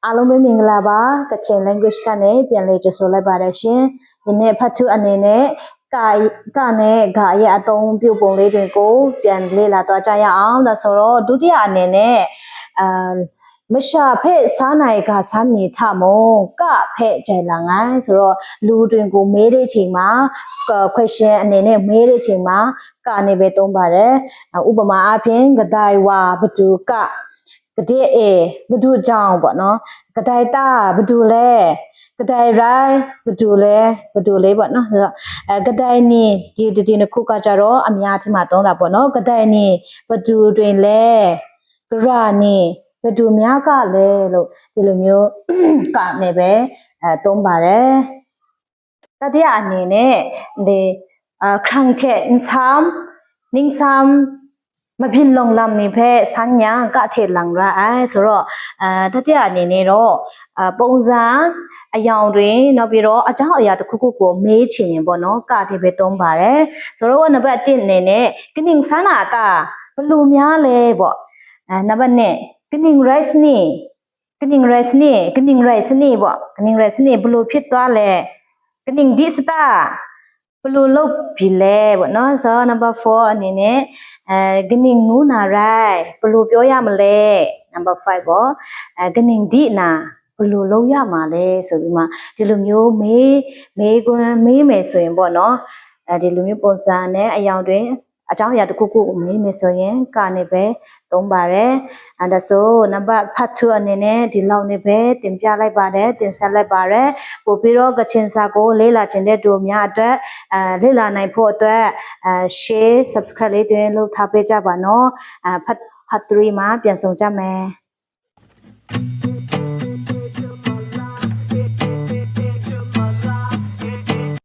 အားလုံးပဲမင်္ဂလာပါကချင် language ကနေပြန်လည်ကြိုဆိုလိုက်ပါတယ်ရှင်ဒီနေ့ဖတ်သူအနေနဲ့ကနဲ့ဂါရဲ့အသုံးပြုပုံလေးတွေကိုပြန်လေ့လာသွားကြရအောင်ဒါဆိုတော့ဒုတိယအနေနဲ့မရှာဖဲ့စားနိုင်ကစားနေထမုံကဖဲ့ကြလာငိုင်းဆိုတော့လူတွင်ကိုမေးတဲ့အချိန်မှာ question အနေနဲ့မေးတဲ့အချိန်မှာကနေပဲသုံးပါတယ်ဥပမာအဖြစ်ဂဒိုင်ဝါဘဒူကကတဲ့ဘဒူကြောင့်ပေါ့နော်ကဒိုင်တာဘဒူလဲကဒိုင်ရိုင်းဘဒူလေးပေါ့နော်ဆိုတော့ကဒိုင်နီဒီနှစ်ခုကကြတော့အများကြီးမှသုံးတာပေါ့နော်ကဒိုင်နီဘဒူတွင်လဲဂရာနီဘဒူများကလဲလို့ဒီလိုမျိုးကနေပဲသုံးပါတယ်တတိယအနေနဲ့ဒီခန့်ချက် ninh sam မพินลงลำนี่แพ้สัญญากะเทหลังra ai ဆိုတော့တတိယအနေနဲ့တော့ပုံစံအယောင်တွင်နောက်ပြီးတော့အကြောင်းအရာတစ်ခုခုကိုမေးချင်ရင်ပေါ့နော်ကတိပဲသုံးပါတယ်ဆိုတော့နံပါတ်1အနေနဲ့ကနင်းဆန္နာကဘလူများလဲပေါ့နံပါတ်2ကနင်း rice นี่ကနင်း rice นี่ပေါ့ကနင်း rice นี่ဘလူဖြစ်သွားလဲကနင်း this တာဘလူလုပ်ပြီလဲပေါ့နော်ဆိုတော့ number 4အနေနဲ့ကနင်းငူးနာရိုက်ဘလူပြောရမလဲ number 5ပေါ့ကနင်းဒီနာဘလူလုံးရမှာလဲဆိုပြီးမှဒီလိုမျိုးမေးမယ်ဆိုရင်ပေါ့နော်ဒီလိုမျိုးပုံစံနဲ့အယောင်တွင်အကြောင်းအရာတစ်ခုခုမေးမယ်ဆိုရင်ကနေပဲသုံးပါတယ်အဲ့ဒါဆိုနံပါတ်ဖတ်သူအနေနဲ့ဒီလောက်နေပဲတင်ပြလိုက်ပါတယ်တင်ဆက်လိုက်ပါတယ်ပို့ပြီးတော့ကချင်စာကိုလေ့လာခြင်းတဲ့တို့များအတွက်လေ့လာနိုင်ဖို့အတွက်share subscribe လေးတင်လုပ်ထားပေးကြပါနော်ဖတ်သူမှာပြန်ဆောင်ကြမယ်